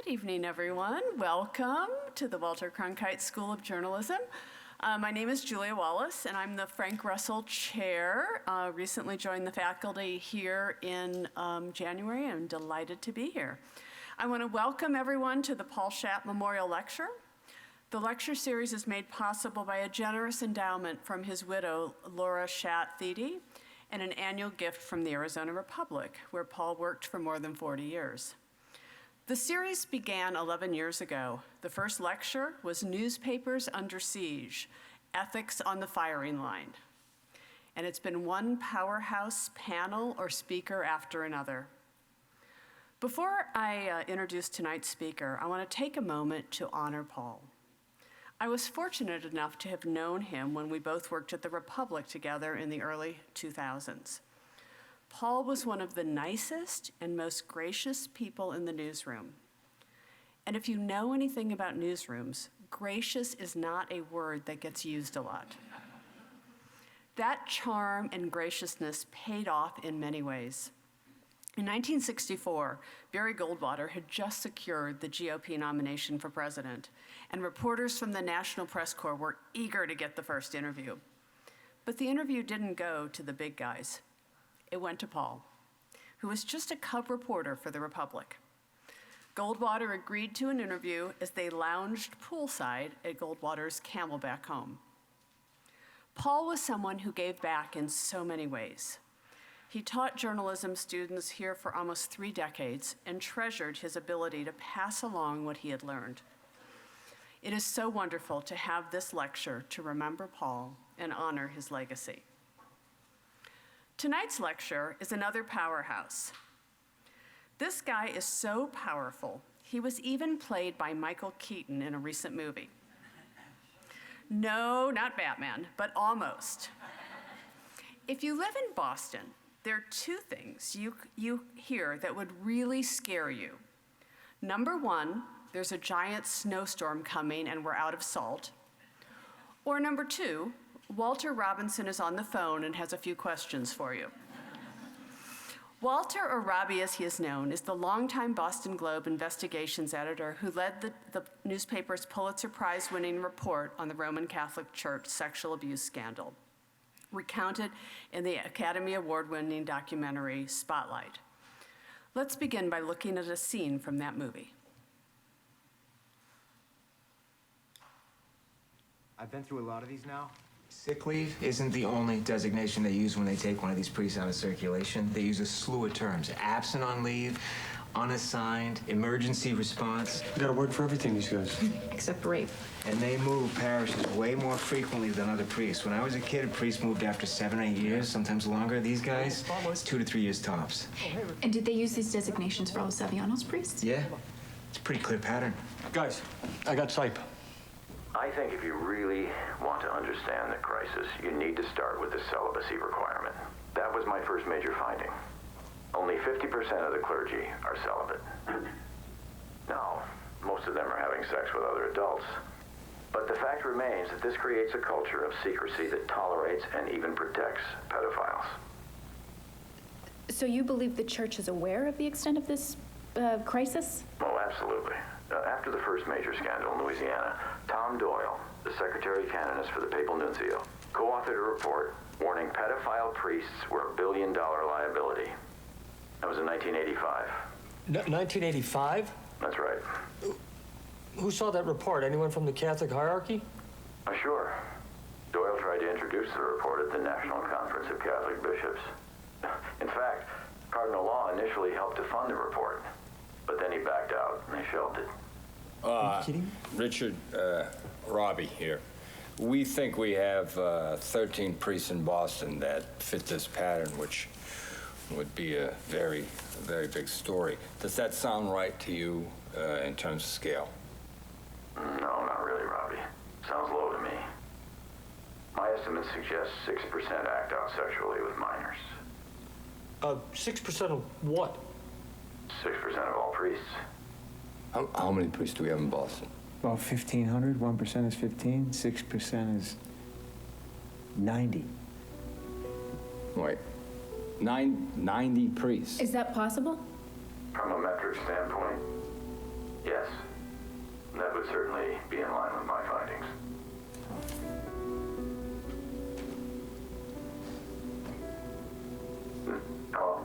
Good evening, everyone. Welcome to the Walter Cronkite School of Journalism. My name is Julia Wallace, and I'm the Frank Russell Chair. Recently joined the faculty here in January. I'm delighted to be here. I want to welcome everyone to the Schatt Memorial Lecture. The lecture series is made possible by a generous endowment from his widow, Laura Schatt Memorial, and an annual gift from the Arizona Republic, where Paul worked for more than 40 years. The series began 11 years ago. The first lecture was Newspapers Under Siege, Ethics on the Firing Line. And it's been one powerhouse panel or speaker after another. Before I introduce tonight's speaker, I want to take a moment to honor Paul. I was fortunate enough to have known him when we both worked at the Republic together in the early 2000s. Paul was one of the nicest and most gracious people in the newsroom. And if you know anything about newsrooms, gracious is not a word that gets used a lot. That charm and graciousness paid off in many ways. In 1964, Barry Goldwater had just secured the GOP nomination for president, and reporters from the National Press Corps were eager to get the first interview. But the interview didn't go to the big guys. It went to Paul, who was just a cub reporter for the Republic. Goldwater agreed to an interview as they lounged poolside at Goldwater's Camelback home. Paul was someone who gave back in so many ways. He taught journalism students here for almost 3 decades and treasured his ability to pass along what he had learned. It is so wonderful to have this lecture to remember Paul and honor his legacy. Tonight's lecture is another powerhouse. This guy is so powerful, he was even played by Michael Keaton in a recent movie. No, not Batman, but almost. If you live in Boston, there are 2 things you hear that would really scare you. Number 1, there's a giant snowstorm coming and we're out of salt. Or number 2, Walter Robinson is on the phone and has a few questions for you. Walter, or Robbie as he is known, is the longtime Boston Globe investigations editor who led the newspaper's Pulitzer Prize-winning report on the Roman Catholic Church sexual abuse scandal, recounted in the Academy Award-winning documentary Spotlight. Let's begin by looking at a scene from that movie. I've been through a lot of these now. Sick leave isn't the only designation they use when they take one of these priests out of circulation. They use a slew of terms. Absent on leave, unassigned, emergency response. You got a word for everything, these guys. Except rape. And they move parishes way more frequently than other priests. When I was a kid, a priest moved after 7 or 8 years, sometimes longer. These guys, it's 2 to 3 years tops. And did they use these designations for all of Saviano's priests? Yeah, it's a pretty clear pattern. Guys, I got type. I think if you really want to understand the crisis, you need to start with the celibacy requirement. That was my first major finding. Only 50% of the clergy are celibate. Now, most of them are having sex with other adults. But the fact remains that this creates a culture of secrecy that tolerates and even protects pedophiles. So you believe the church is aware of the extent of this crisis? Oh, absolutely. After the first major scandal in Louisiana, Tom Doyle, the secretary canonist for the papal nuncio, co-authored a report warning pedophile priests were a billion-dollar liability. That was in 1985. 1985? That's right. Who saw that report? Anyone from the Catholic hierarchy? Sure. Doyle tried to introduce the report at the National Conference of Catholic Bishops. In fact, Cardinal Law initially helped to fund the report, but then he backed out and they shelved it. Richard, Robbie here. We think we have 13 priests in Boston that fit this pattern, which would be a very, very big story. Does that sound right to you in terms of scale? No, not really, Robbie. Sounds low to me. My estimates suggest 6% act out sexually with minors. 6% of what? 6% of all priests. How many priests do we have in Boston? About 1,500. 1% is 15. 6% is 90. Wait, 90 priests? Is that possible? From a metric standpoint, Yes, that would certainly be in line with my findings. Hello?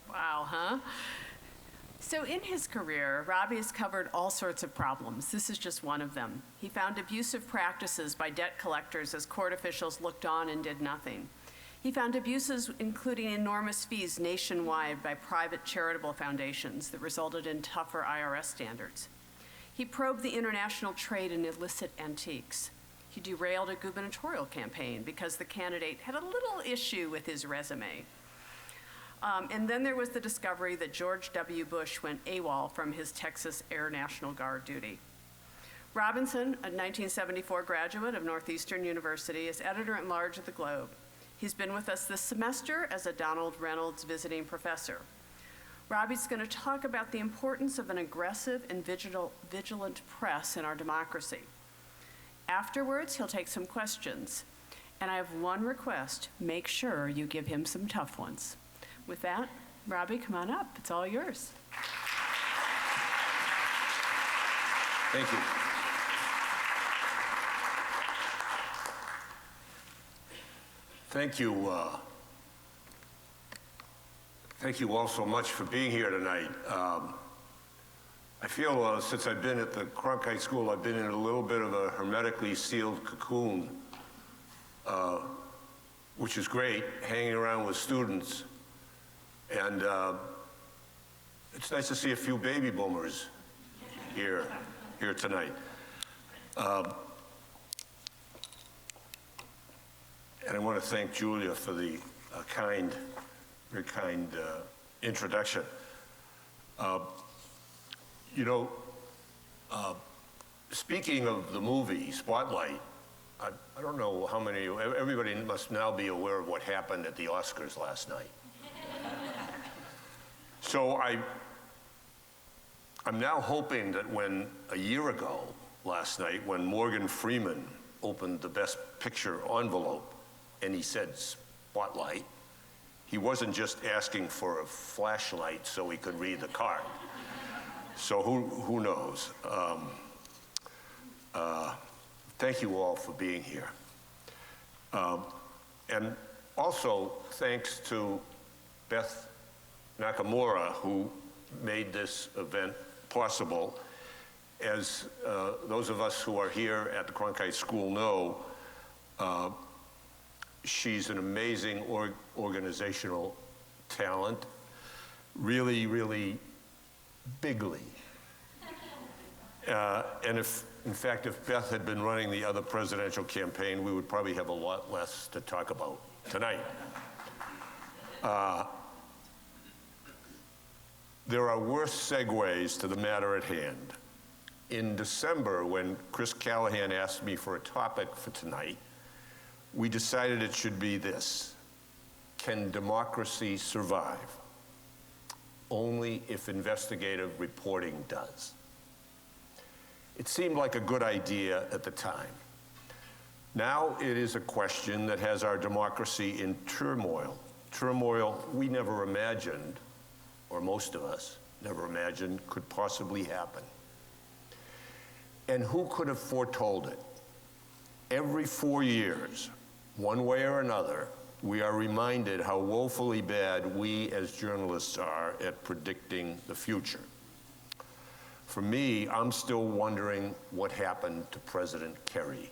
Wow, huh? So in his career, Robbie has covered all sorts of problems. This is just one of them. He found abusive practices by debt collectors as court officials looked on and did nothing. He found abuses including enormous fees nationwide by private charitable foundations that resulted in tougher IRS standards. He probed the international trade in illicit antiques. He derailed a gubernatorial campaign because the candidate had a little issue with his resume. And then there was the discovery that George W. Bush went AWOL from his Texas Air National Guard duty. Robinson, a 1974 graduate of Northeastern University, is editor-at-large of the Globe. He's been with us this semester as a Donald Reynolds visiting professor. Robbie's going to talk about the importance of an aggressive and vigilant press in our democracy. Afterwards, he'll take some questions. And I have one request: make sure you give him some tough ones. With that, Robbie, come on up. It's all yours. Thank you. Thank you. Thank you all so much for being here tonight. I feel since I've been at the Cronkite School, I've been in a little bit of a hermetically sealed cocoon, which is great, hanging around with students. And it's nice to see a few baby boomers here tonight. And I want to thank Julia for the very kind introduction. Speaking of the movie Spotlight, I don't know how many, everybody must now be aware of what happened at the Oscars last night. So I'm now hoping that when a year ago last night, when Morgan Freeman opened the Best Picture envelope and he said Spotlight, he wasn't just asking for a flashlight so he could read the card. So who knows? Thank you all for being here. And also thanks to Beth Nakamura, who made this event possible. As those of us who are here at the Cronkite School know, she's an amazing organizational talent, really, really bigly. And in fact, if Beth had been running the other presidential campaign, we would probably have a lot less to talk about tonight. There are worse segues to the matter at hand. In December, when Chris Callahan asked me for a topic for tonight, we decided it should be this: can democracy survive? Only if investigative reporting does. It seemed like a good idea at the time. Now it is a question that has our democracy in turmoil. Turmoil we never imagined, or most of us never imagined, could possibly happen. And who could have foretold it? Every 4 years, one way or another, we are reminded how woefully bad we as journalists are at predicting the future. For me, I'm still wondering what happened to President Kerry.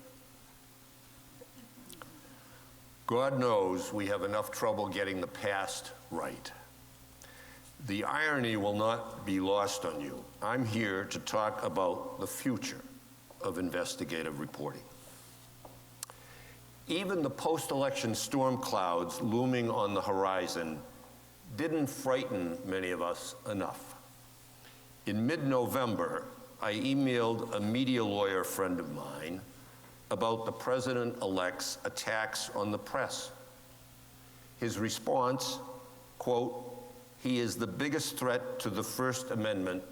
God knows we have enough trouble getting the past right. The irony will not be lost on you. I'm here to talk about the future of investigative reporting. Even the post-election storm clouds looming on the horizon didn't frighten many of us enough. In mid-November, I emailed a media lawyer friend of mine about the president-elect's attacks on the press. His response, quote, "He is the biggest threat to the First Amendment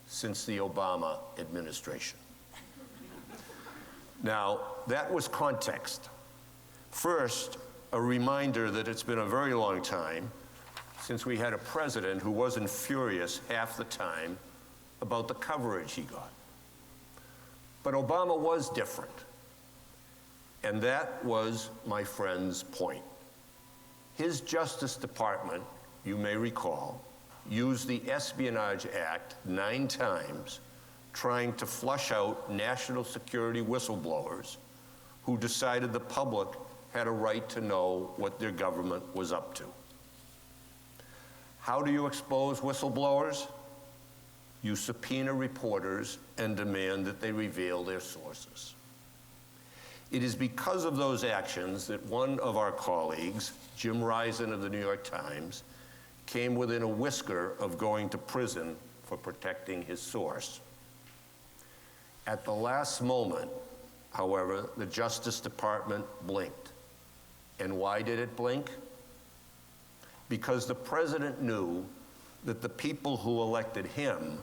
since the Obama administration." Now, that was context. First, a reminder that it's been a very long time since we had a president who wasn't furious half the time about the coverage he got. But Obama was different. And that was my friend's point. His Justice Department, you may recall, used the Espionage Act 9 times trying to flush out national security whistleblowers who decided the public had a right to know what their government was up to. How do you expose whistleblowers? You subpoena reporters and demand that they reveal their sources. It is because of those actions that one of our colleagues, Jim Risen of the New York Times, came within a whisker of going to prison for protecting his source. At the last moment, however, the Justice Department blinked. And why did it blink? Because the president knew that the people who elected him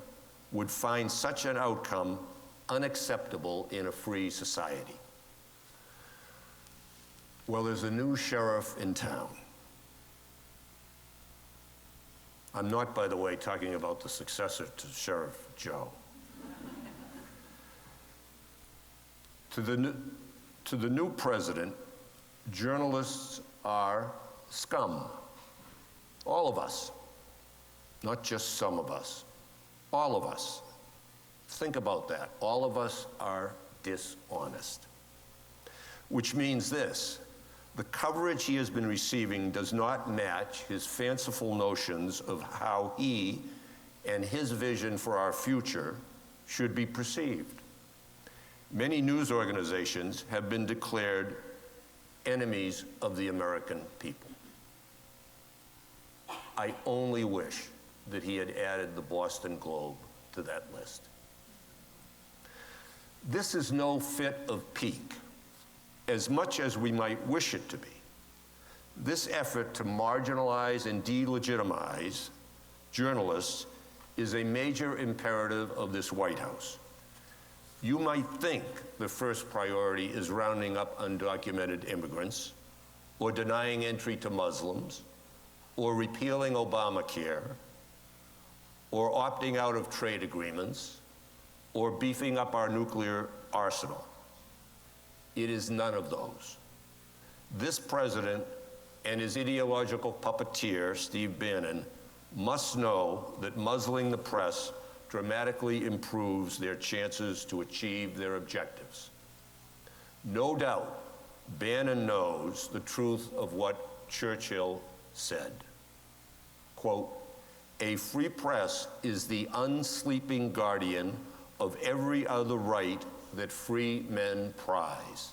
would find such an outcome unacceptable in a free society. Well, there's a new sheriff in town. I'm not, by the way, talking about the successor to Sheriff Joe. To the new president, journalists are scum. All of us, not just some of us, all of us. Think about that. All of us are dishonest. Which means this: the coverage he has been receiving does not match his fanciful notions of how he and his vision for our future should be perceived. Many news organizations have been declared enemies of the American people. I only wish that he had added the Boston Globe to that list. This is no fit of pique, as much as we might wish it to be. This effort to marginalize and delegitimize journalists is a major imperative of this White House. You might think the first priority is rounding up undocumented immigrants, or denying entry to Muslims, or repealing Obamacare, or opting out of trade agreements, or beefing up our nuclear arsenal. It is none of those. This president and his ideological puppeteer, Steve Bannon, must know that muzzling the press dramatically improves their chances to achieve their objectives. No doubt, Bannon knows the truth of what Churchill said. Quote, "A free press is the unsleeping guardian of every other right that free men prize.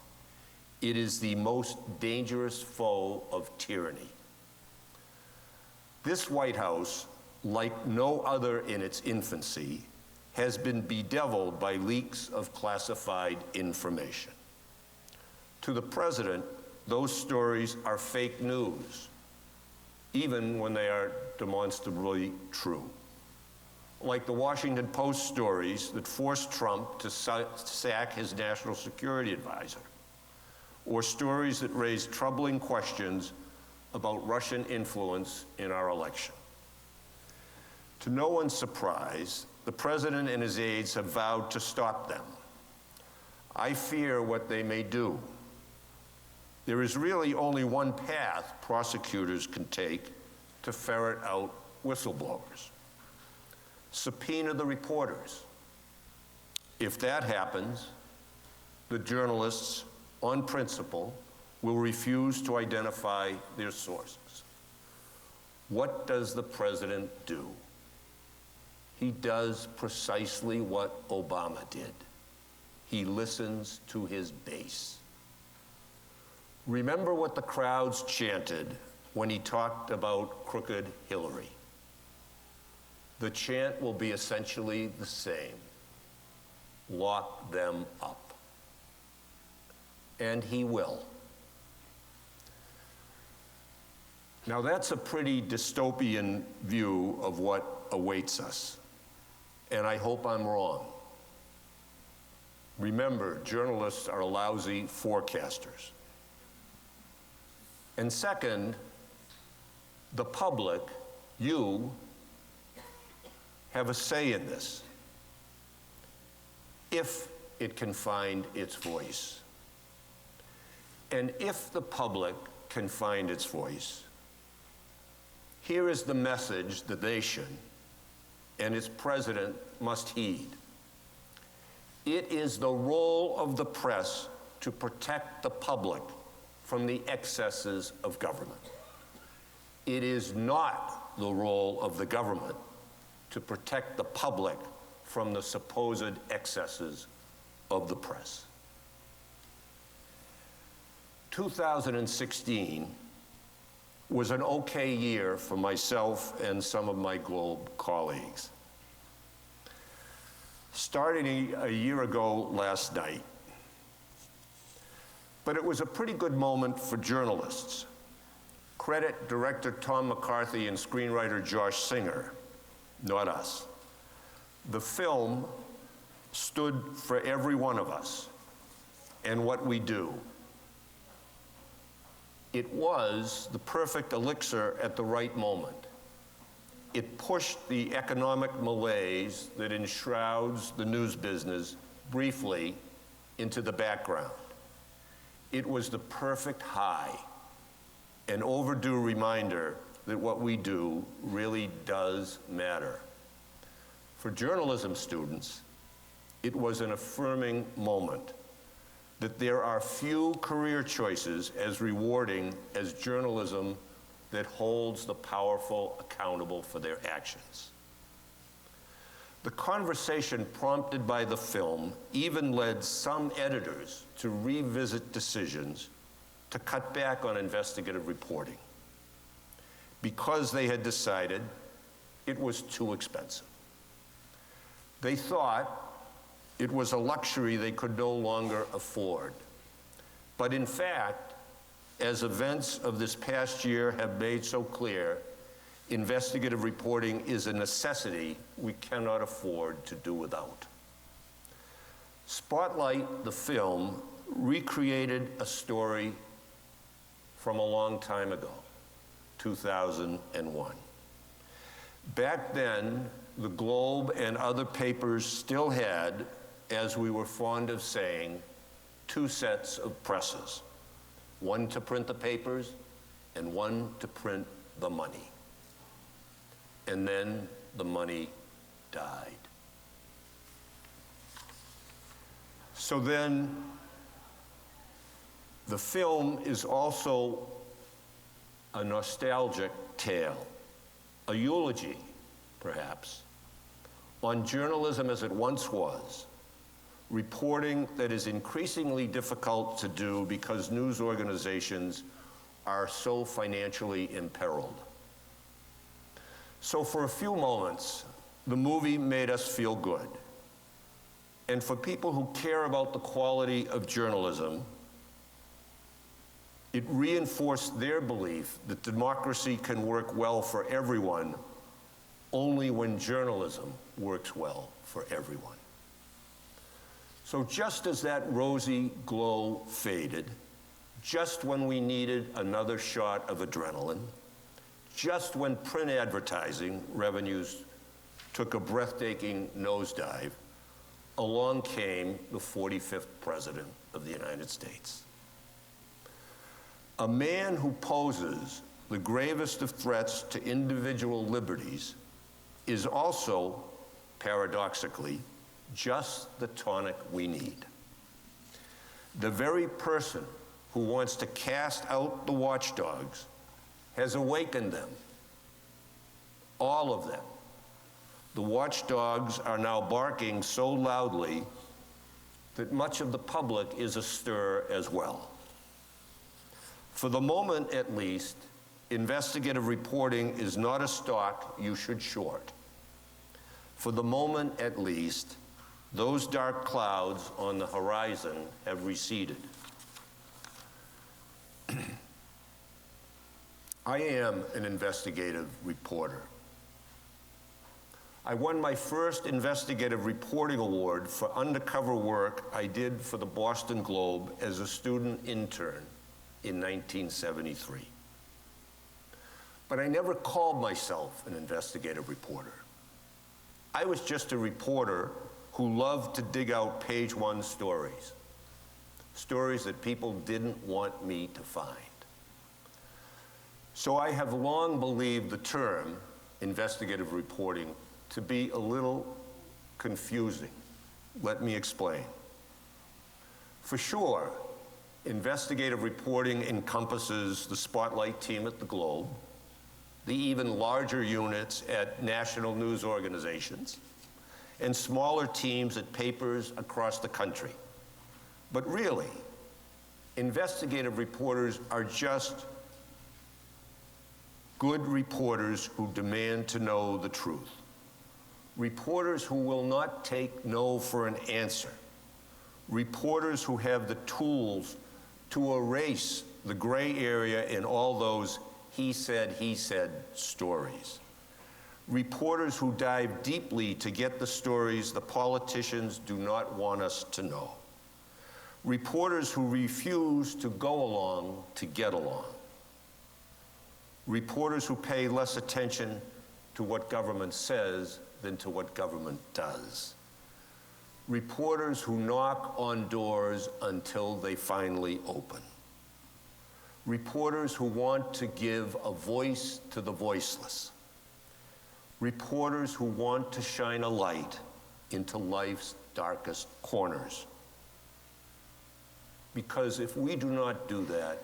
It is the most dangerous foe of tyranny." This White House, like no other in its infancy, has been bedeviled by leaks of classified information. To the president, those stories are fake news, even when they are demonstrably true. Like the Washington Post stories that forced Trump to sack his national security advisor, or stories that raised troubling questions about Russian influence in our election. To no one's surprise, the president and his aides have vowed to stop them. I fear what they may do. There is really only one path prosecutors can take to ferret out whistleblowers: subpoena the reporters. If that happens, the journalists, on principle, will refuse to identify their sources. What does the president do? He does precisely what Obama did. He listens to his base. Remember what the crowds chanted when he talked about crooked Hillary. The chant will be essentially the same: lock them up. And he will. Now, that's a pretty dystopian view of what awaits us, and I hope I'm wrong. Remember, journalists are lousy forecasters. And second, the public, You have a say in this, if it can find its voice. And if the public can find its voice, here is the message the nation and its president must heed. It is the role of the press to protect the public from the excesses of government. It is not the role of the government to protect the public from the supposed excesses of the press. 2016 was an okay year for myself and some of my Globe colleagues. Starting a year ago last night. But it was a pretty good moment for journalists. Credit director Tom McCarthy and screenwriter Josh Singer, not us. The film stood for every one of us and what we do. It was the perfect elixir at the right moment. It pushed the economic malaise that enshrouds the news business briefly into the background. It was the perfect high, an overdue reminder that what we do really does matter. For journalism students, it was an affirming moment that there are few career choices as rewarding as journalism that holds the powerful accountable for their actions. The conversation prompted by the film even led some editors to revisit decisions to cut back on investigative reporting because they had decided it was too expensive. They thought it was a luxury they could no longer afford. But in fact, as events of this past year have made so clear, investigative reporting is a necessity we cannot afford to do without. Spotlight, the film, recreated a story from a long time ago, 2001. Back then, the Globe and other papers still had, as we were fond of saying, two sets of presses, one to print the papers and one to print the money. And then the money died. So then, the film is also a nostalgic tale, a eulogy, perhaps, on journalism as it once was, reporting that is increasingly difficult to do because news organizations are so financially imperiled. So for a few moments, the movie made us feel good. And for people who care about the quality of journalism, it reinforced their belief that democracy can work well for everyone only when journalism works well for everyone. So just as that rosy glow faded, just when we needed another shot of adrenaline, just when print advertising revenues took a breathtaking nosedive, along came the 45th President of the United States. A man who poses the gravest of threats to individual liberties is also, paradoxically, just the tonic we need. The very person who wants to cast out the watchdogs has awakened them, all of them. The watchdogs are now barking so loudly that much of the public is astir as well. For the moment, at least, investigative reporting is not a stock you should short. For the moment, at least, those dark clouds on the horizon have receded. I am an investigative reporter. I won my first investigative reporting award for undercover work I did for the Boston Globe as a student intern in 1973. But I never called myself an investigative reporter. I was just a reporter who loved to dig out page one stories, stories that people didn't want me to find. So I have long believed the term investigative reporting to be a little confusing. Let me explain. For sure, investigative reporting encompasses the Spotlight team at the Globe, the even larger units at national news organizations, and smaller teams at papers across the country. But really, investigative reporters are just good reporters who demand to know the truth. Reporters who will not take no for an answer. Reporters who have the tools to erase the gray area in all those he said stories. Reporters who dive deeply to get the stories the politicians do not want us to know. Reporters who refuse to go along to get along. Reporters who pay less attention to what government says than to what government does. Reporters who knock on doors until they finally open. Reporters who want to give a voice to the voiceless. Reporters who want to shine a light into life's darkest corners. Because if we do not do that,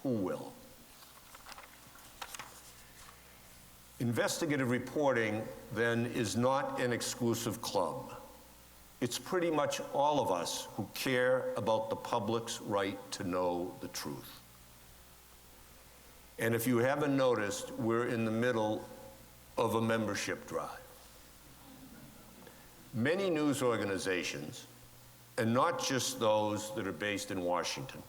who will? Investigative reporting, then, is not an exclusive club. It's pretty much all of us who care about the public's right to know the truth. And if you haven't noticed, we're in the middle of a membership drive. Many news organizations, and not just those that are based in Washington,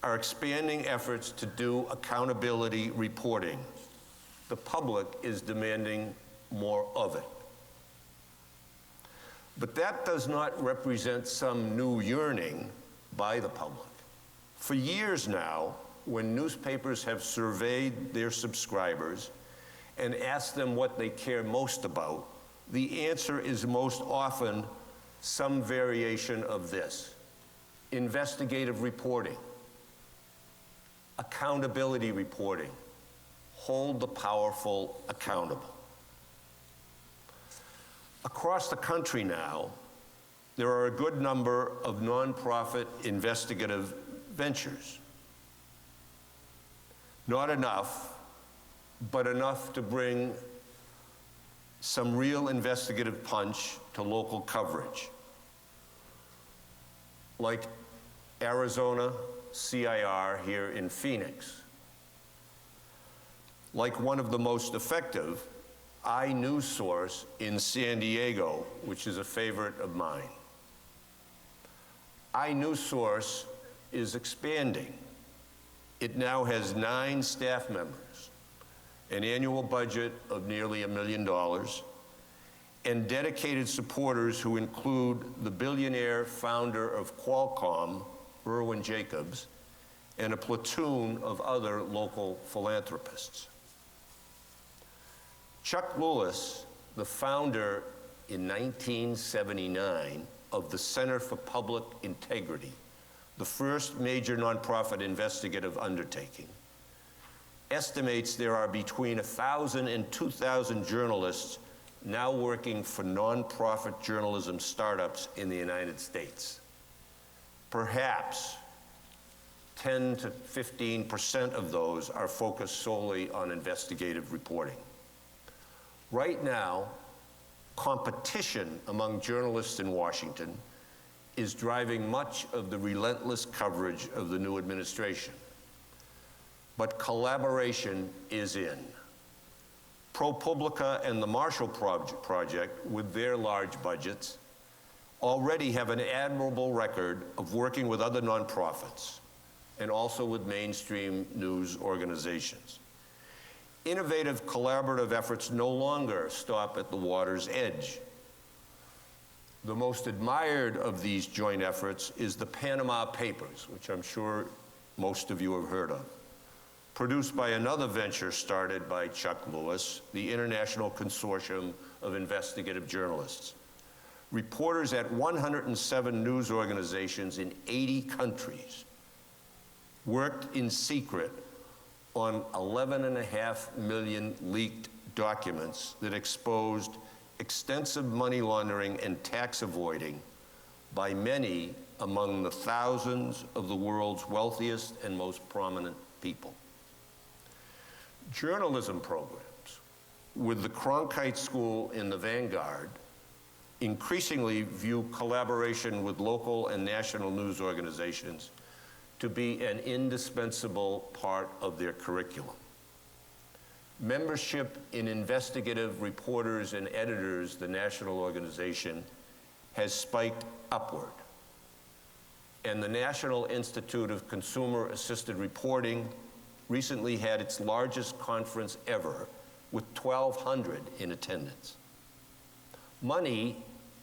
are expanding efforts to do accountability reporting. The public is demanding more of it. But that does not represent some new yearning by the public. For years now, when newspapers have surveyed their subscribers and asked them what they care most about, the answer is most often some variation of this: investigative reporting, accountability reporting, hold the powerful accountable. Across the country now, there are a good number of nonprofit investigative ventures. Not enough, but enough to bring some real investigative punch to local coverage. Like Arizona CIR here in Phoenix. Like one of the most effective, iNewsSource in San Diego, which is a favorite of mine. iNewsSource is expanding. It now has 9 staff members, an annual budget of nearly $1 million, and dedicated supporters who include the billionaire founder of Qualcomm, Irwin Jacobs, and a platoon of other local philanthropists. Chuck Lewis, the founder in 1979 of the Center for Public Integrity, the first major nonprofit investigative undertaking, estimates there are between 1,000 and 2,000 journalists now working for nonprofit journalism startups in the United States. Perhaps 10 to 15% of those are focused solely on investigative reporting. Right now, competition among journalists in Washington is driving much of the relentless coverage of the new administration. But collaboration is in. ProPublica and the Marshall Project, with their large budgets, already have an admirable record of working with other nonprofits and also with mainstream news organizations. Innovative collaborative efforts no longer stop at the water's edge. The most admired of these joint efforts is the Panama Papers, which I'm sure most of you have heard of. produced by another venture started by Chuck Lewis, the International Consortium of Investigative Journalists. Reporters at 107 news organizations in 80 countries worked in secret on 11.5 million leaked documents that exposed extensive money laundering and tax avoiding by many among the thousands of the world's wealthiest and most prominent people. Journalism programs with the Cronkite School in the vanguard increasingly view collaboration with local and national news organizations to be an indispensable part of their curriculum. Membership in Investigative Reporters and Editors, the national organization, has spiked upward. And the National Institute of Consumer Assisted Reporting recently had its largest conference ever with 1,200 in attendance. Money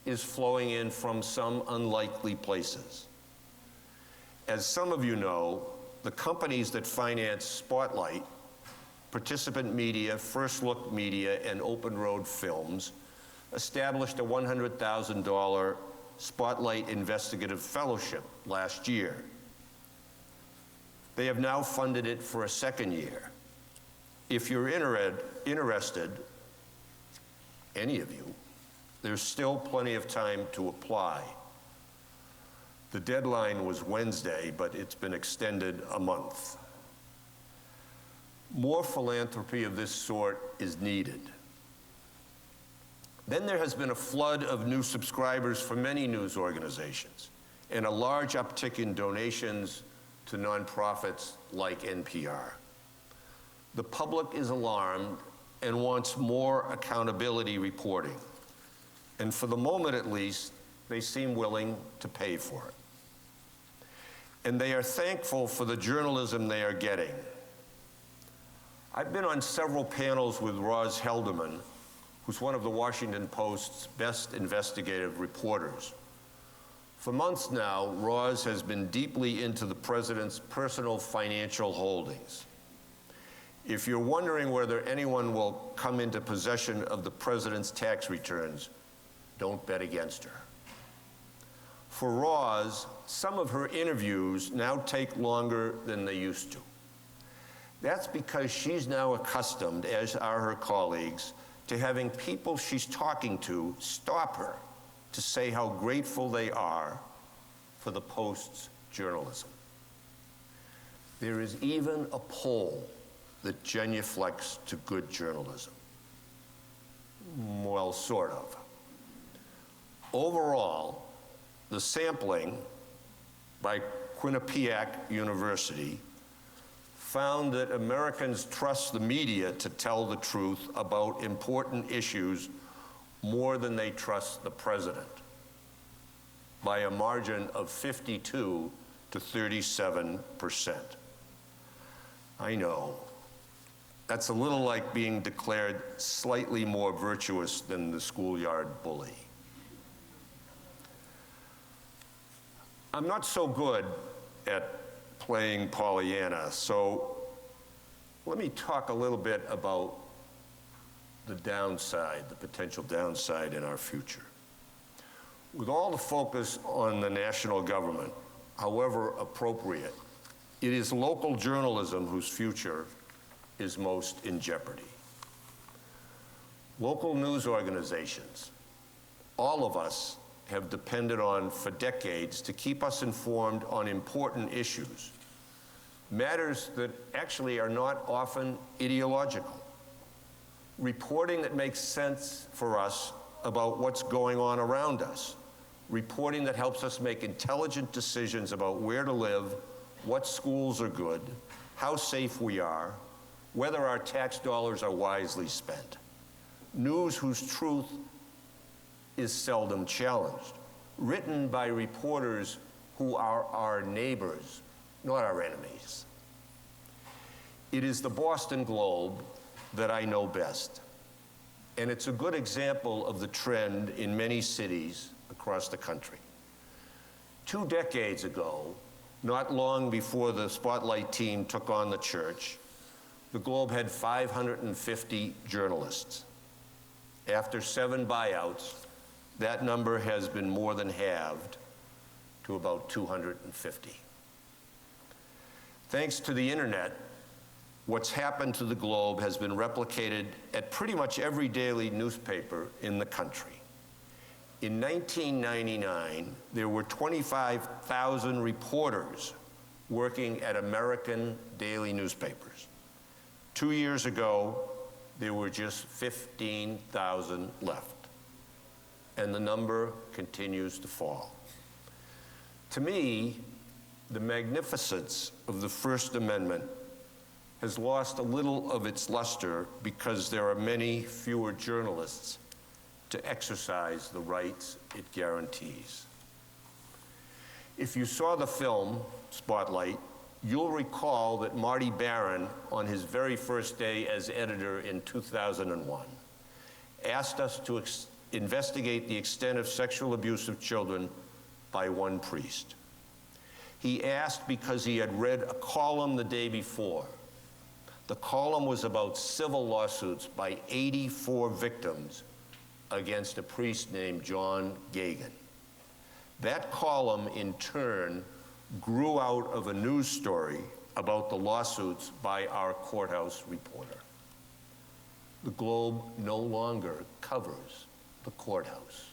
is flowing in from some unlikely places. As some of you know, the companies that finance Spotlight, Participant Media, First Look Media, and Open Road Films established a $100,000 Spotlight Investigative Fellowship last year. They have now funded it for a second year. If you're interested, any of you, there's still plenty of time to apply. The deadline was Wednesday, but it's been extended a month. More philanthropy of this sort is needed. Then there has been a flood of new subscribers for many news organizations and a large uptick in donations to nonprofits like NPR. The public is alarmed and wants more accountability reporting. And for the moment at least, they seem willing to pay for it. And they are thankful for the journalism they are getting. I've been on several panels with Roz Helderman, who's one of the Washington Post's best investigative reporters. For months now, Roz has been deeply into the president's personal financial holdings. If you're wondering whether anyone will come into possession of the president's tax returns, don't bet against her. For Roz, some of her interviews now take longer than they used to. That's because she's now accustomed, as are her colleagues, to having people she's talking to stop her to say how grateful they are for the Post's journalism. There is even a poll that genuflects to good journalism. Well, sort of. Overall, the sampling by Quinnipiac University found that Americans trust the media to tell the truth about important issues more than they trust the president, by a margin of 52 to 37%. I know. That's a little like being declared slightly more virtuous than the schoolyard bully. I'm not so good at playing Pollyanna, so let me talk a little bit about the downside, the potential downside in our future. With all the focus on the national government, however appropriate, it is local journalism whose future is most in jeopardy. Local news organizations, all of us, have depended on for decades to keep us informed on important issues, matters that actually are not often ideological. Reporting that makes sense for us about what's going on around us. Reporting that helps us make intelligent decisions about where to live, what schools are good, how safe we are, whether our tax dollars are wisely spent. News whose truth is seldom challenged. Written by reporters who are our neighbors, not our enemies. It is the Boston Globe that I know best. And it's a good example of the trend in many cities across the country. 2 decades ago, not long before the Spotlight team took on the church, the Globe had 550 journalists. After 7 buyouts, that number has been more than halved to about 250. Thanks to the internet, what's happened to the Globe has been replicated at pretty much every daily newspaper in the country. In 1999, there were 25,000 reporters working at American daily newspapers. 2 years ago, there were just 15,000 left, and the number continues to fall. To me, the magnificence of the First Amendment has lost a little of its luster because there are many fewer journalists to exercise the rights it guarantees. If you saw the film, Spotlight, you'll recall that Marty Barron, on his very first day as editor in 2001, asked us to investigate the extent of sexual abuse of children by one priest. He asked because he had read a column the day before. The column was about civil lawsuits by 84 victims against a priest named John Gagan. That column, in turn, grew out of a news story about the lawsuits by our courthouse reporter. The Globe no longer covers the courthouse.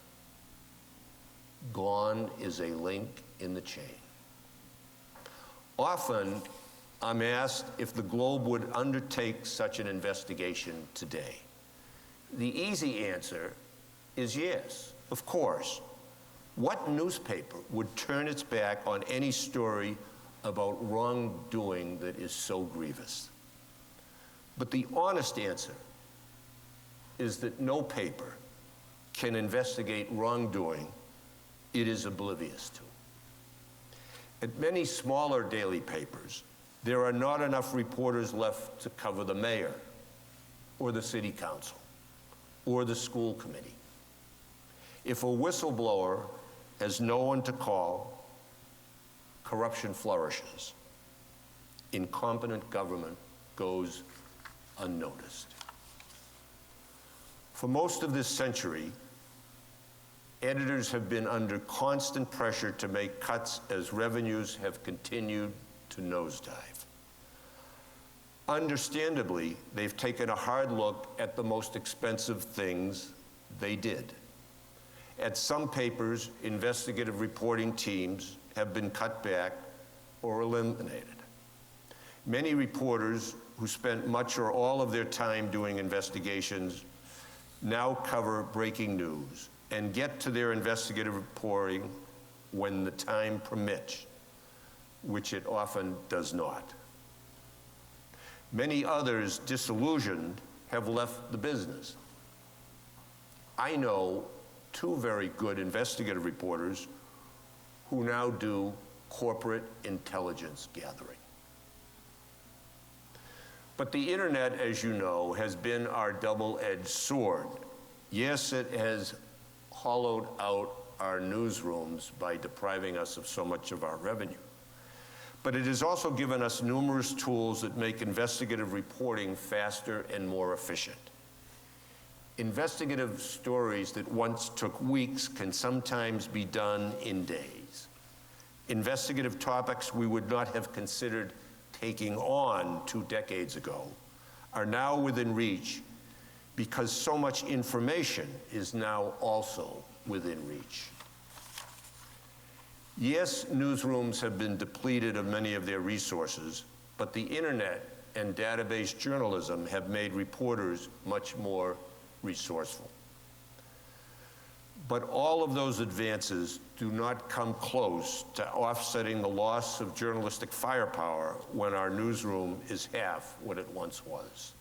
Gone is a link in the chain. Often, I'm asked if the Globe would undertake such an investigation today. The easy answer is yes, of course. What newspaper would turn its back on any story about wrongdoing that is so grievous? But the honest answer is that no paper can investigate wrongdoing it is oblivious to. At many smaller daily papers, there are not enough reporters left to cover the mayor, or the city council, or the school committee. If a whistleblower has no one to call, corruption flourishes. Incompetent government goes unnoticed. For most of this century, editors have been under constant pressure to make cuts as revenues have continued to nosedive. Understandably, they've taken a hard look at the most expensive things they did. At some papers, investigative reporting teams have been cut back or eliminated. Many reporters who spent much or all of their time doing investigations now cover breaking news and get to their investigative reporting when the time permits, which it often does not. Many others, disillusioned, have left the business. I know 2 very good investigative reporters who now do corporate intelligence gathering. But the internet, as you know, has been our double-edged sword. Yes, it has hollowed out our newsrooms by depriving us of so much of our revenue. But it has also given us numerous tools that make investigative reporting faster and more efficient. Investigative stories that once took weeks can sometimes be done in days. Investigative topics we would not have considered taking on 2 decades ago are now within reach because so much information is now also within reach. Yes, newsrooms have been depleted of many of their resources, but the internet and database journalism have made reporters much more resourceful. But all of those advances do not come close to offsetting the loss of journalistic firepower when our newsroom is half what it once was.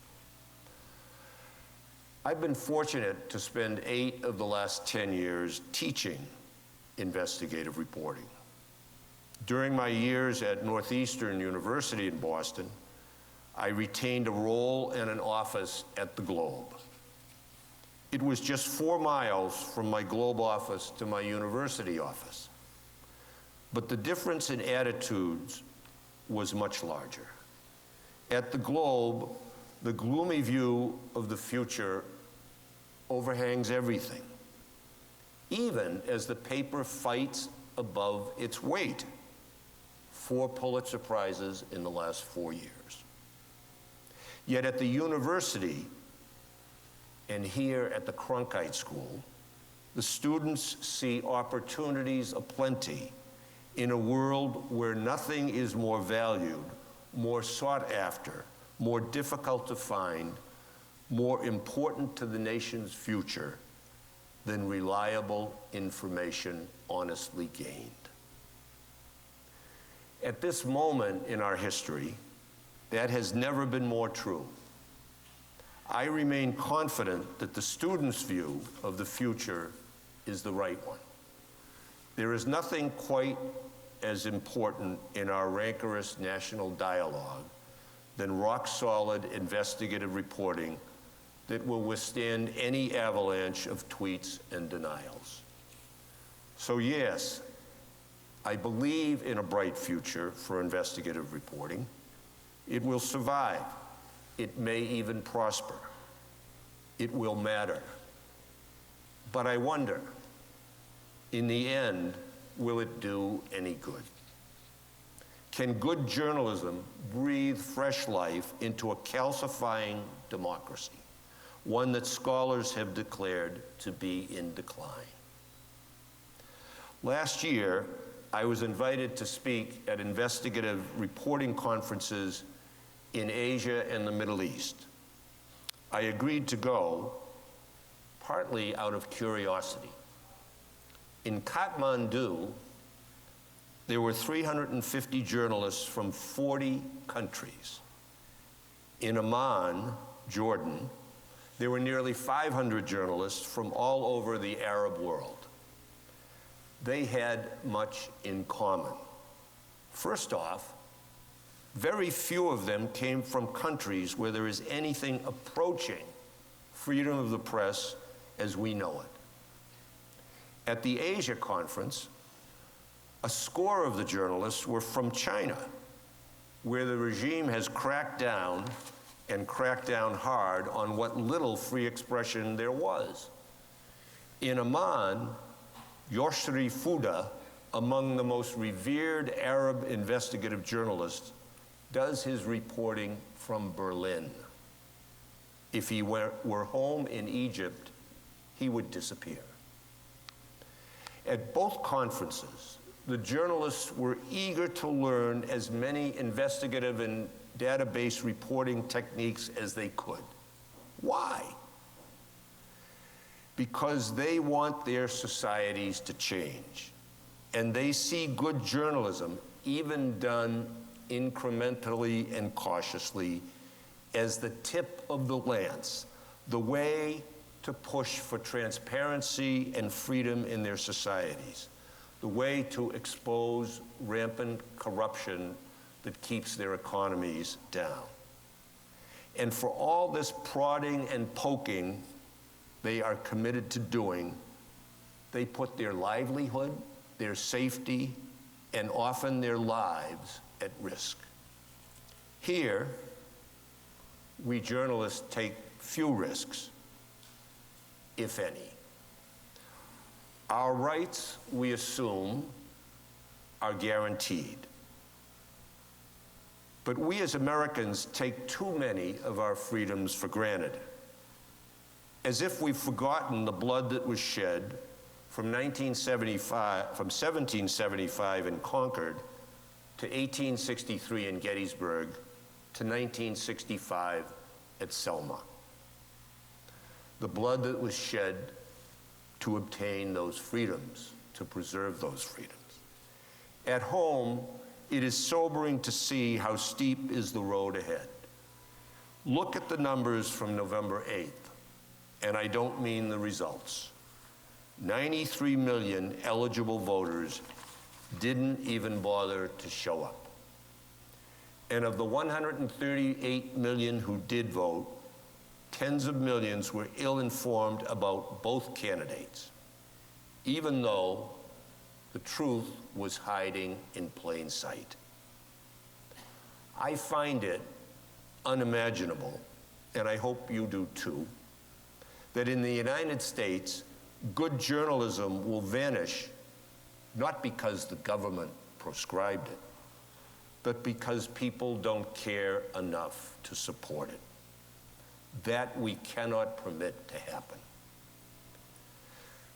I've been fortunate to spend 8 of the last 10 years teaching investigative reporting. During my years at Northeastern University in Boston, I retained a role and an office at the Globe. It was just 4 miles from my Globe office to my university office. But the difference in attitudes was much larger. At the Globe, the gloomy view of the future overhangs everything, even as the paper fights above its weight. 4 Pulitzer Prizes in the last 4 years. Yet at the university and here at the Cronkite School, the students see opportunities aplenty in a world where nothing is more valued, more sought after, more difficult to find, more important to the nation's future than reliable information honestly gained. At this moment in our history, that has never been more true. I remain confident that the students' view of the future is the right one. There is nothing quite as important in our rancorous national dialogue than rock-solid investigative reporting that will withstand any avalanche of tweets and denials. So yes, I believe in a bright future for investigative reporting. It will survive. It may even prosper. It will matter. But I wonder, in the end, will it do any good? Can good journalism breathe fresh life into a calcifying democracy, one that scholars have declared to be in decline? Last year, I was invited to speak at investigative reporting conferences in Asia and the Middle East. I agreed to go partly out of curiosity. In Kathmandu, there were 350 journalists from 40 countries. In Amman, Jordan, there were nearly 500 journalists from all over the Arab world. They had much in common. First off, very few of them came from countries where there is anything approaching freedom of the press as we know it. At the Asia conference, a score of the journalists were from China, where the regime has cracked down and cracked down hard on what little free expression there was. In Amman, Yoshri Fuda, among the most revered Arab investigative journalists, does his reporting from Berlin. If he were home in Egypt, he would disappear. At both conferences, the journalists were eager to learn as many investigative and database reporting techniques as they could. Why? Because they want their societies to change, and they see good journalism, even done incrementally and cautiously, as the tip of the lance, the way to push for transparency and freedom in their societies, the way to expose rampant corruption that keeps their economies down. And for all this prodding and poking they are committed to doing, they put their livelihood, their safety, and often their lives at risk. Here, we journalists take few risks, if any. Our rights, we assume, are guaranteed. But we as Americans take too many of our freedoms for granted, as if we've forgotten the blood that was shed from 1775 in Concord to 1863 in Gettysburg to 1965 at Selma. The blood that was shed to obtain those freedoms, to preserve those freedoms. At home, it is sobering to see how steep is the road ahead. Look at the numbers from November 8th, and I don't mean the results. 93 million eligible voters didn't even bother to show up. And of the 138 million who did vote, tens of millions were ill-informed about both candidates, even though the truth was hiding in plain sight. I find it unimaginable and I hope you do too, that in the United States, good journalism will vanish, not because the government proscribed it, but because people don't care enough to support it. That we cannot permit to happen.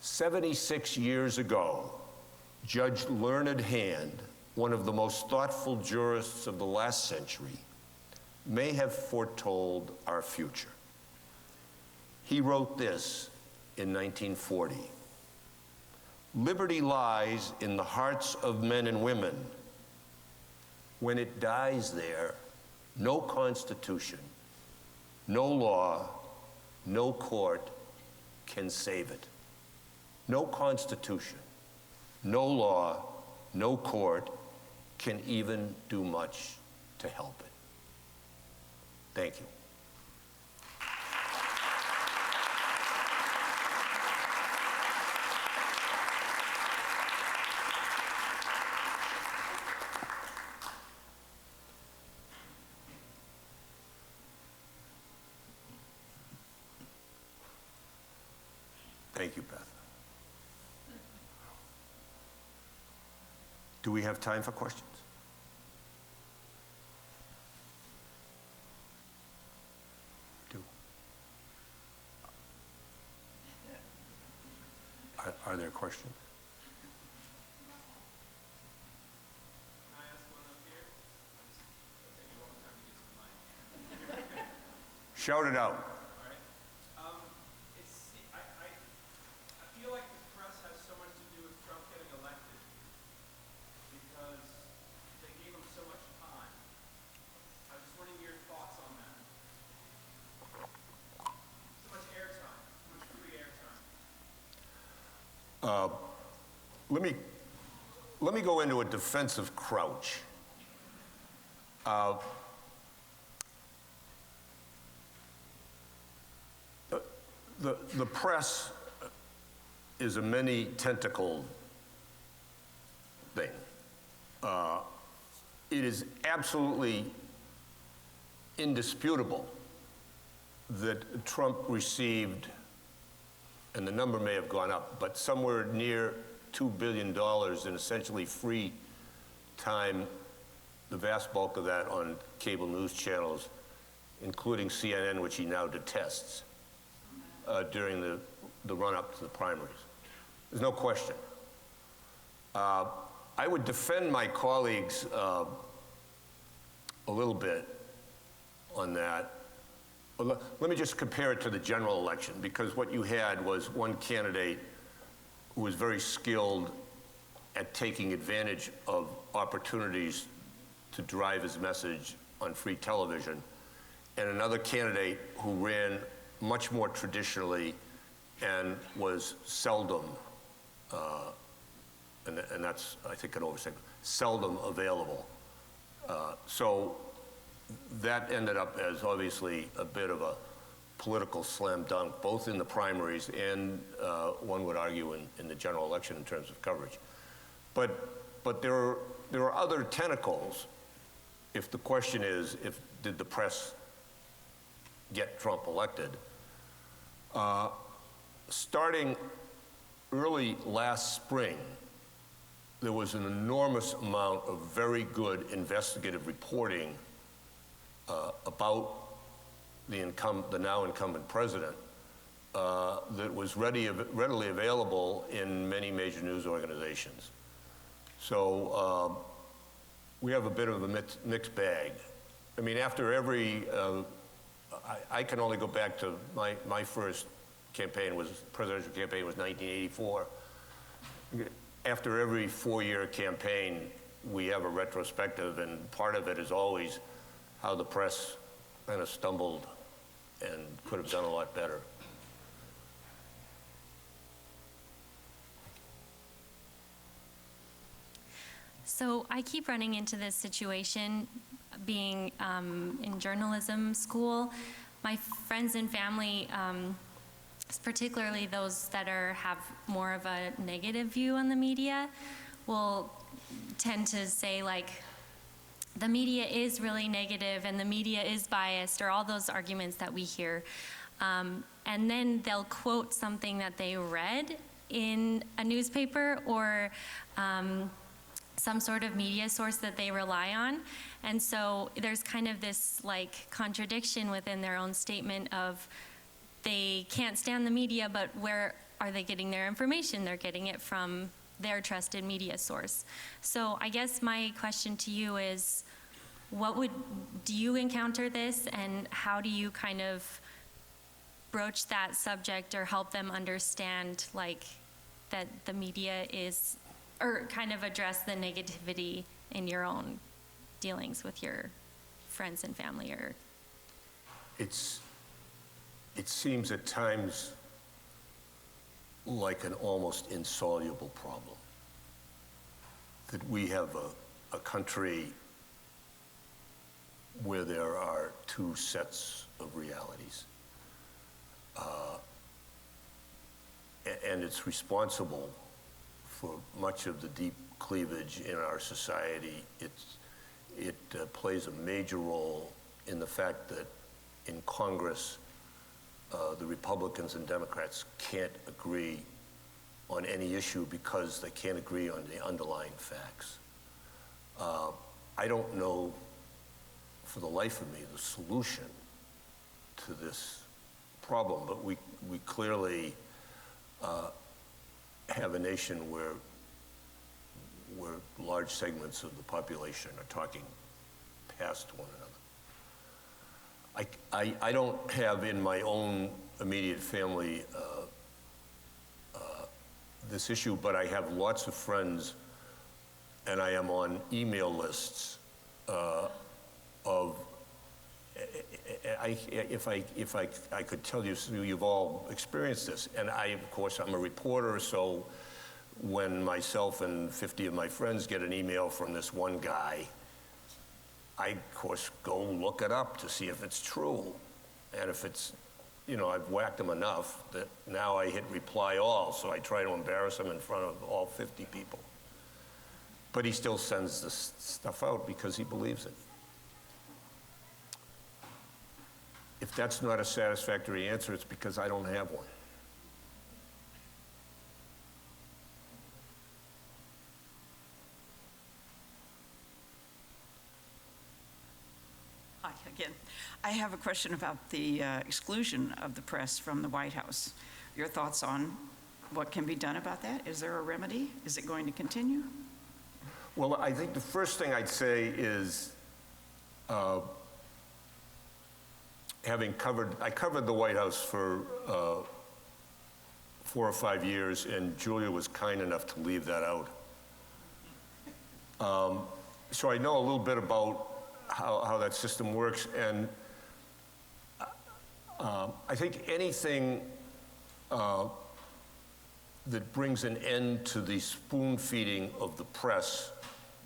76 years ago, Judge Learned Hand, one of the most thoughtful jurists of the last century, may have foretold our future. He wrote this in 1940. "Liberty lies in the hearts of men and women. When it dies there, no constitution, no law, no court can save it. No constitution, no law, no court can even do much to help it." Thank you. Thank you, Beth. Do we have time for questions? Are there questions? Can I ask one up here? It'll take you a long time to get to the mic. Shout it out. All right. I feel like the press has so much to do with Trump getting elected because they gave him so much time. I was just wondering your thoughts on that. So much airtime, so much free airtime. Let me go into a defensive crouch. The press is a many-tentacled thing. It is absolutely indisputable that Trump received, and the number may have gone up, but somewhere near $2 billion in essentially free time, the vast bulk of that on cable news channels, including CNN, which he now detests, during the run-up to the primaries. There's no question. I would defend my colleagues a little bit on that. Let me just compare it to the general election, because what you had was one candidate who was very skilled at taking advantage of opportunities to drive his message on free television, and another candidate who ran much more traditionally and was seldom, and that's, I think, an overstatement, seldom available. So that ended up as obviously a bit of a political slam dunk, both in the primaries and one would argue in the general election in terms of coverage. But there are other tentacles. If the question is, did the press get Trump elected? Starting early last spring, there was an enormous amount of very good investigative reporting about the now incumbent president that was readily available in many major news organizations. So we have a bit of a mixed bag. I mean, after every, I can only go back to my first presidential campaign was 1984. After every 4-year campaign, we have a retrospective, and part of it is always how the press kind of stumbled and could have done a lot better. So I keep running into this situation being in journalism school. My friends and family, particularly those that have more of a negative view on the media, will tend to say, like, the media is really negative and the media is biased, or all those arguments that we hear. And then they'll quote something that they read in a newspaper or some sort of media source that they rely on. And so there's kind of this like contradiction within their own statement of they can't stand the media, but where are they getting their information? They're getting it from their trusted media source. So I guess my question to you is, do you encounter this, and how do you kind of broach that subject or help them understand like that the media is, or kind of address the negativity in your own dealings with your friends and family? Or It seems at times like an almost insoluble problem, that we have a country where there are two sets of realities. And it's responsible for much of the deep cleavage in our society. It plays a major role in the fact that in Congress, the Republicans and Democrats can't agree on any issue because they can't agree on the underlying facts. I don't know for the life of me the solution to this problem, but we clearly have a nation where large segments of the population are talking past one another. I don't have in my own immediate family this issue, but I have lots of friends, and I am on email lists of, if I could tell you, so you've all experienced this, and of course, I'm a reporter, so when myself and 50 of my friends get an email from this one guy, I, of course, go look it up to see if it's true. And if it's, I've whacked him enough that now I hit reply all, so I try to embarrass him in front of all 50 people. But he still sends this stuff out because he believes it. If that's not a satisfactory answer, it's because I don't have one. Hi, again. I have a question about the exclusion of the press from the White House. Your thoughts on what can be done about that? Is there a remedy? Is it going to continue? Well, I think the first thing I'd say is, I covered the White House for 4 or 5 years, and Julia was kind enough to leave that out. So I know a little bit about how that system works, and I think anything that brings an end to the spoon-feeding of the press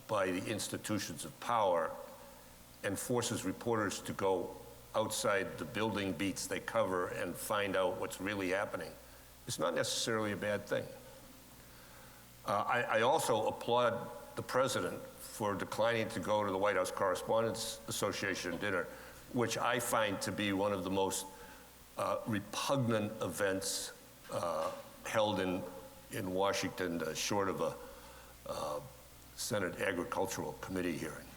by the institutions of power and forces reporters to go outside the building beats they cover and find out what's really happening is not necessarily a bad thing. I also applaud the president for declining to go to the White House Correspondents Association dinner, which I find to be one of the most repugnant events held in Washington, short of a Senate Agricultural Committee hearing.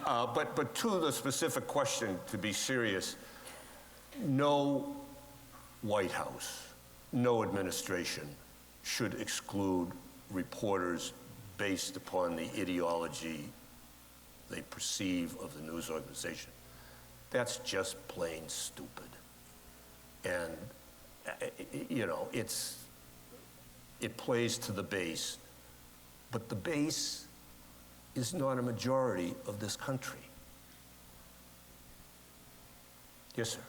But to the specific question, to be serious, no White House, no administration should exclude reporters based upon the ideology they perceive of the news organization. That's just plain stupid. And, it plays to the base, but the base is not a majority of this country. Yes, sir.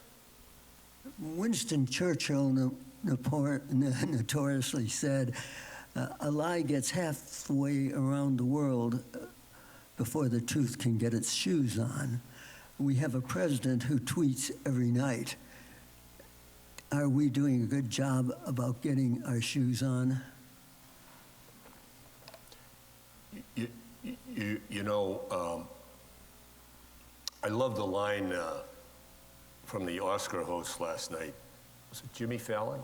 Winston Churchill notoriously said, a lie gets halfway around the world before the truth can get its shoes on. We have a president who tweets every night. Are we doing a good job about getting our shoes on? You know, I love the line from the Oscar host last night. Was it Jimmy Fallon?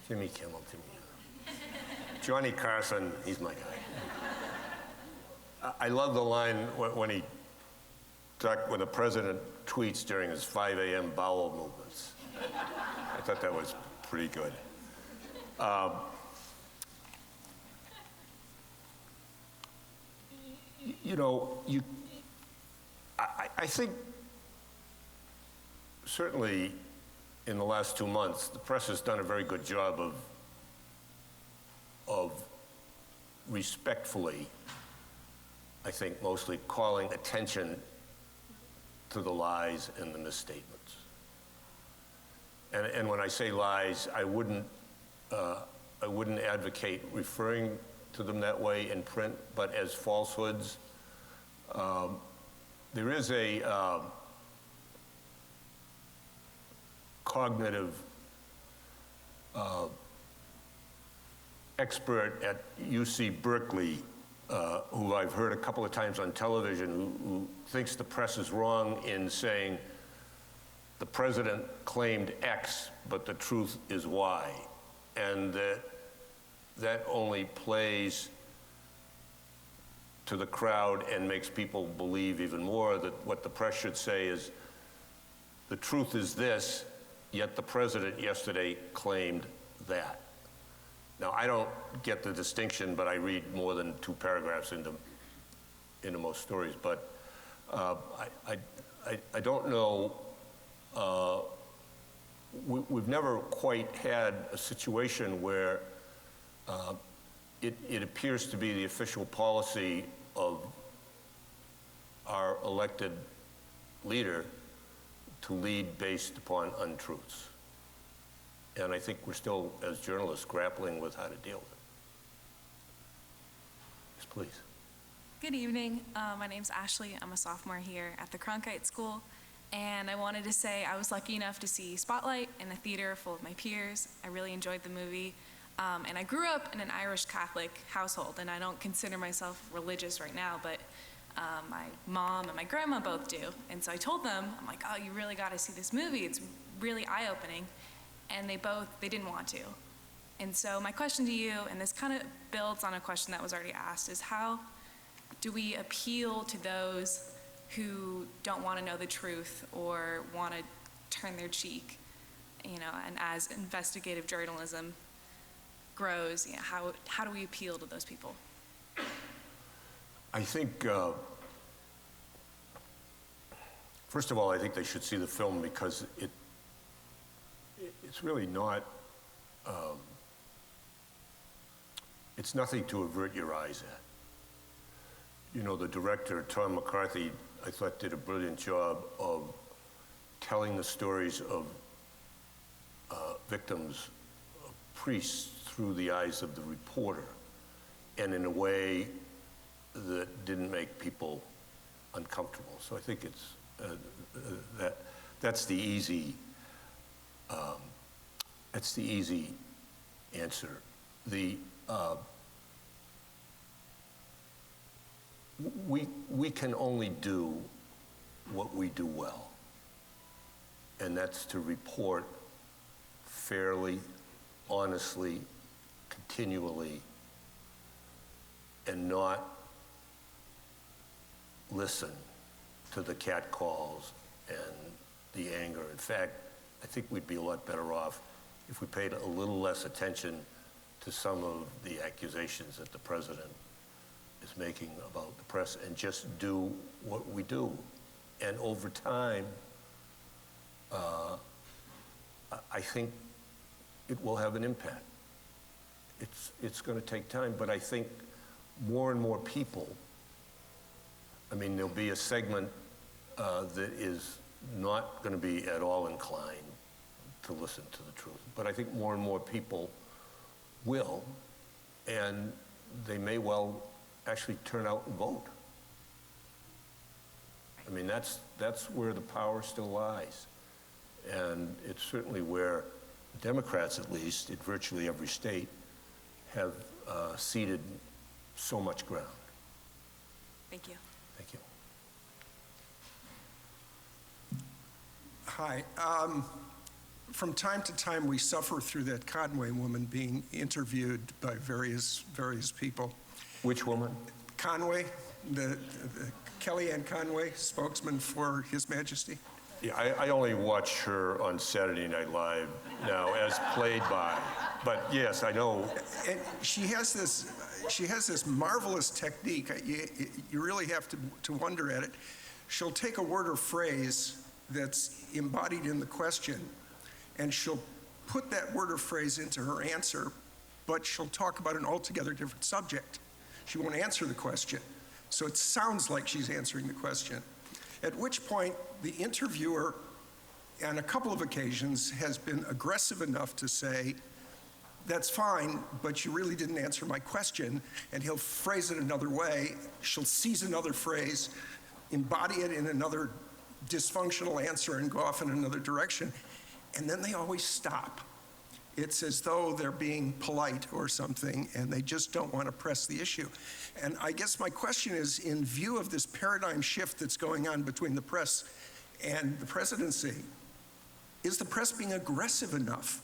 Jimmy Kimmel. Johnny Carson, he's my guy. I love the line when the president tweets during his 5 a.m. bowel movements. I thought that was pretty good. You know, I think certainly in the last 2 months, the press has done a very good job of respectfully, I think mostly, calling attention to the lies and the misstatements. And when I say lies, I wouldn't advocate referring to them that way in print, but as falsehoods. There is a cognitive expert at UC Berkeley, who I've heard a couple of times on television, who thinks the press is wrong in saying the president claimed X, but the truth is Y. And that only plays to the crowd and makes people believe even more that what the press should say is the truth is this, yet the president yesterday claimed that. Now, I don't get the distinction, but I read more than 2 paragraphs into most stories. But I don't know. We've never quite had a situation where it appears to be the official policy of our elected leader to lead based upon untruths. And I think we're still, as journalists, grappling with how to deal with it. Yes, please. Good evening. My name's Ashley. I'm a sophomore here at the Cronkite School. And I wanted to say I was lucky enough to see Spotlight in a theater full of my peers. I really enjoyed the movie. And I grew up in an Irish Catholic household, and I don't consider myself religious right now, but my mom and my grandma both do. And so I told them, I'm like, oh, you really got to see this movie. It's really eye-opening. And they didn't want to. And so my question to you, and this kind of builds on a question that was already asked, is how do we appeal to those who don't want to know the truth or want to turn their cheek, you know, and as investigative journalism grows, you know, how do we appeal to those people? I think, first of all, I think they should see the film because it's really not, it's nothing to avert your eyes at. You know, the director, Tom McCarthy, I thought did a brilliant job of telling the stories of victims, priests, through the eyes of the reporter, and in a way that didn't make people uncomfortable. So I think it's that's the easy answer. We can only do what we do well, and that's to report fairly, honestly, continually, and not listen to the catcalls and the anger. In fact, I think we'd be a lot better off if we paid a little less attention to some of the accusations that the president is making about the press and just do what we do. And over time, I think it will have an impact. It's going to take time, but I think more and more people, I mean, there'll be a segment that is not going to be at all inclined to listen to the truth, but I think more and more people will, and they may well actually turn out and vote. I mean, that's where the power still lies, and it's certainly where Democrats, at least, in virtually every state, have ceded so much ground. Thank you. Thank you. Hi. From time to time, we suffer through that Conway woman being interviewed by various people. Which woman? Conway, the Kellyanne Conway, spokesman for His Majesty. Yeah, I only watch her on Saturday Night Live now as played by, but yes, I know. And she has this marvelous technique. You really have to wonder at it. She'll take a word or phrase that's embodied in the question, and she'll put that word or phrase into her answer, but she'll talk about an altogether different subject. She won't answer the question. So it sounds like she's answering the question. At which point, the interviewer, on a couple of occasions, has been aggressive enough to say, that's fine, but you really didn't answer my question, and he'll phrase it another way. She'll seize another phrase, embody it in another dysfunctional answer, and go off in another direction. And then they always stop. It's as though they're being polite or something, and they just don't want to press the issue. And I guess my question is, in view of this paradigm shift that's going on between the press and the presidency, is the press being aggressive enough?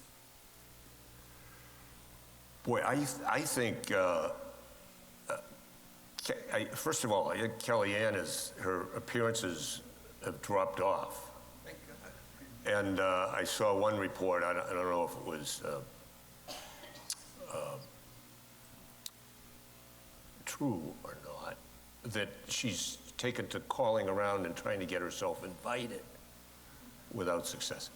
Boy, I think, first of all, I think Kellyanne, her appearances have dropped off. And I saw one report, I don't know if it was true or not, that she's taken to calling around and trying to get herself invited without success.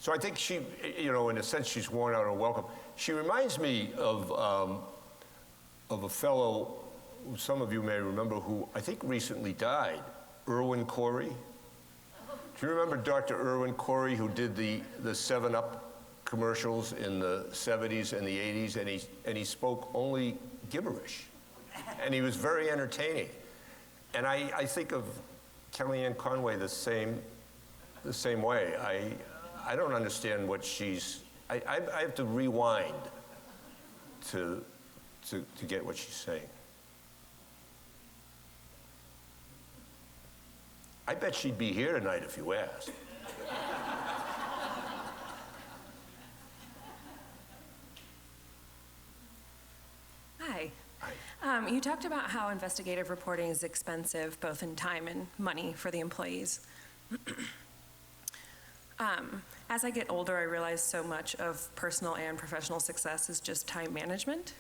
So I think she, in a sense, she's worn out her welcome. She reminds me of a fellow who some of you may remember who I think recently died, Irwin Corey. Do you remember Dr. Irwin Corey, who did the 7-Up commercials in the 70s and the 80s, and he spoke only gibberish, and he was very entertaining. And I think of Kellyanne Conway the same way. I don't understand what she's. I have to rewind to get what she's saying. I bet she'd be here tonight if you asked. Hi. You talked about how investigative reporting is expensive, both in time and money for the employees. As I get older, I realize so much of personal and professional success is just time management.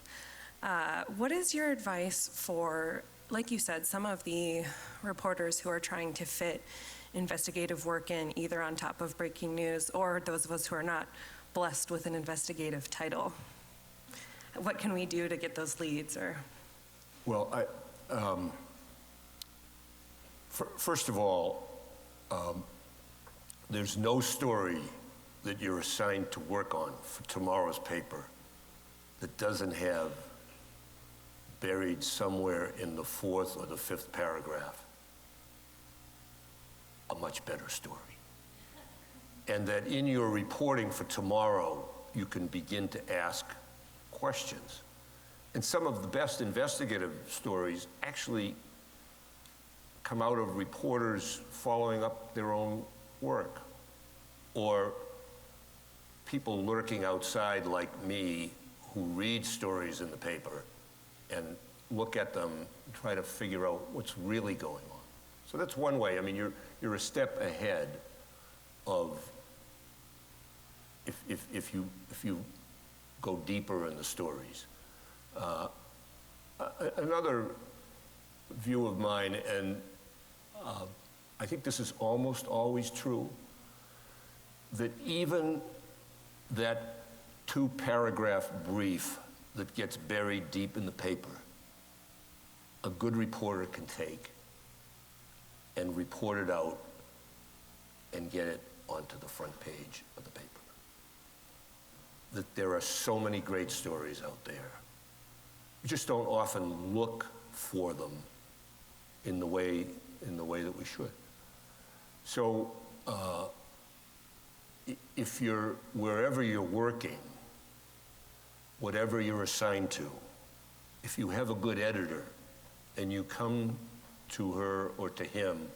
What is your advice for, like you said, some of the reporters who are trying to fit investigative work in either on top of breaking news or those of us who are not blessed with an investigative title? What can we do to get those leads? Or well, first of all, there's no story that you're assigned to work on for tomorrow's paper that doesn't have buried somewhere in the 4th or the 5th paragraph a much better story. And that in your reporting for tomorrow, you can begin to ask questions. And some of the best investigative stories actually come out of reporters following up their own work, or people lurking outside like me who read stories in the paper and look at them and try to figure out what's really going on. So that's one way. I mean, you're a step ahead of if you go deeper in the stories. Another view of mine, and I think this is almost always true, that even that 2-paragraph brief that gets buried deep in the paper, a good reporter can take and report it out and get it onto the front page of the paper. That there are so many great stories out there. We just don't often look for them in the way that we should. So if wherever you're working, whatever you're assigned to, if you have a good editor and you come to her or to him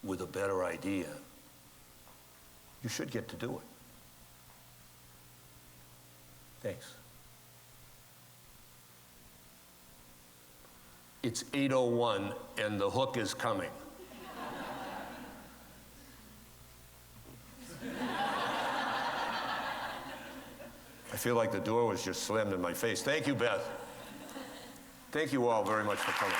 with a better idea, you should get to do it. Thanks. It's 8:01 and the hook is coming. I feel like the door was just slammed in my face. Thank you, Beth. Thank you all very much for coming.